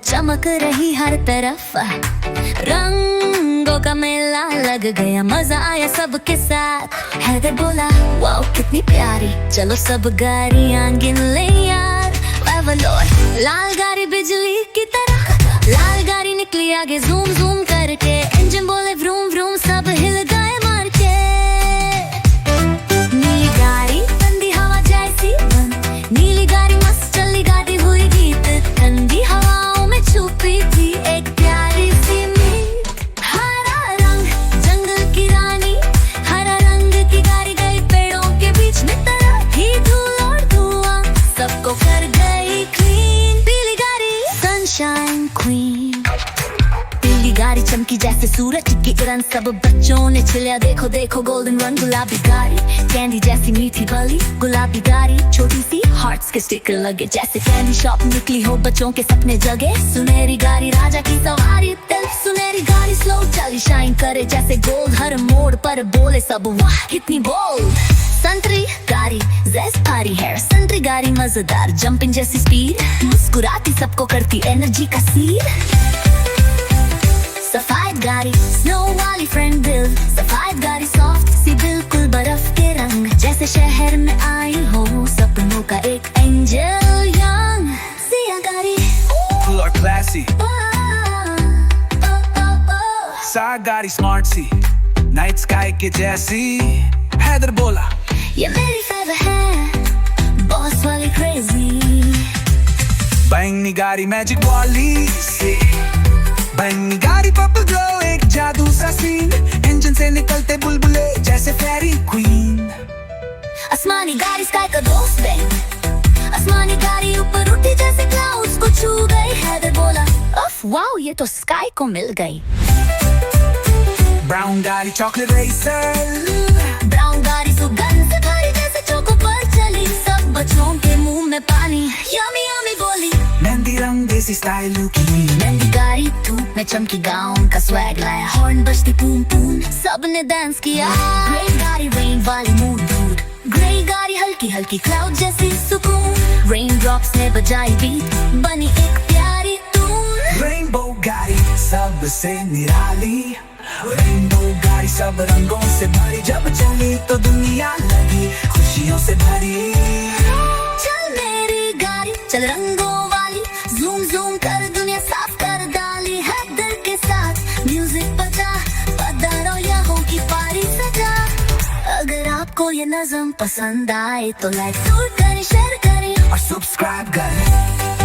चमक रही हर तरफ, रंगों का मेला लग गया, मजा आया सबके साथ। हैदर बोला वाओ कितनी प्यारी, चलो सब गाड़ियां गिन ले यार। लाल गाड़ी बिजली की तरह, लाल गाड़ी निकली आगे जूम जूम करके, इंजन बोले व्रूम व्रूम, सब हिल गए मार के। नीली गाड़ी ठंडी हवा जैसी बन, नीली गाड़ी मस्त चली, गाड़ी हुई गीत, ठंडी हवाओं में छुपी थी एक प्यारी सी मीत। हरा रंग जंगल की रानी, हरा रंग की गाड़ी गई पेड़ों के बीच में, तरह ही धूल और धुआं सबको कर गई क्लीन। पीली गाड़ी सनशाइन क्वीन, पीली गाड़ी चमकी जैसे सूरज की किरण, सब बच्चों ने चिल्लाया देखो देखो गोल्डन रन। गुलाबी गाड़ी कैंडी जैसी मीठी भली, गुलाबी गाड़ी छोटी सी हार्ट्स के स्टिकर लगे, जैसे कैंडी शॉप निकली हो बच्चों के सपने जगे। सुनहरी गाड़ी राजा की सवारी, दिल सुनहरी गाड़ी स्लो चली, शाइन करे जैसे गोल्ड, हर मोड़ पर बोले सब वाह कितनी बोल्ड। संतरी गाड़ी ज़ेस्ट भारी है, संतरी गाड़ी मजेदार, जंपिंग जैसी स्पीड, मुस्कुराती सबको करती एनर्जी का सीड। सफेद गाड़ी स्नो वाली फ्रेंड दिल, सफेद गाड़ी सॉफ्ट सी बिल्कुल बर्फ के रंग, जैसे शहर में आई हो सपनों का एक एंजल यंग। सिया गाड़ी cool or classy, साग गाड़ी स्मार्ट सी, नाइट स्काई के जैसी। हैदर बोला ये मेरी फेवरेट है, बॉस वाली क्रेजी। बैंगनी गाड़ी मैजिक वाली सी, बैंगनी गाड़ी पर्पल ग्लो, एक जादू सा सीन, इंजन से निकलते बुलबुले जैसे फेरी क्वीन। आसमानी गाड़ी स्काई का दोस्त बैंक, आसमानी गाड़ी ऊपर उठी जैसे क्लाउड्स को छू गई। हैदर बोला उफ वाओ ये तो स्काई को मिल गई। ब्राउन गाड़ी चॉकलेट रेसर, ब्राउन गाड़ी सुगंध से भरी जैसे चोको पर चली, सब बच्चों के मुंह में पानी यमी यमी बोली। मेहंदी रंग देसी स्टाइल की, मेहंदी गाड़ी धूप में चमकी, गाउन का स्वैग लाया, हॉर्न बजती पूम पूम, सबने डांस किया। ग्रे गाड़ी रेन वाली मूड दूर, ग्रे गाड़ी हल्की हल्की क्लाउड जैसी सुकून, रेन ड्रॉप्स ने बजाई बीट, बनी एक प्यारी टून। रेनबो गाड़ी सबसे निराली, रेनबो गाड़ी सब रंगों से भरी, जब चली तो दुनिया लगी खुशियों से भरी। चल मेरी गाड़ी चल रंगों वाली, जूम जूम कर दुनिया साफ कर डाली। हैदर के साथ म्यूजिक बजा, पधारो यहाँ की पारी सजा। अगर आपको ये नज़म पसंद आए तो लाइक जरूर करें, शेयर करें और सब्सक्राइब करें।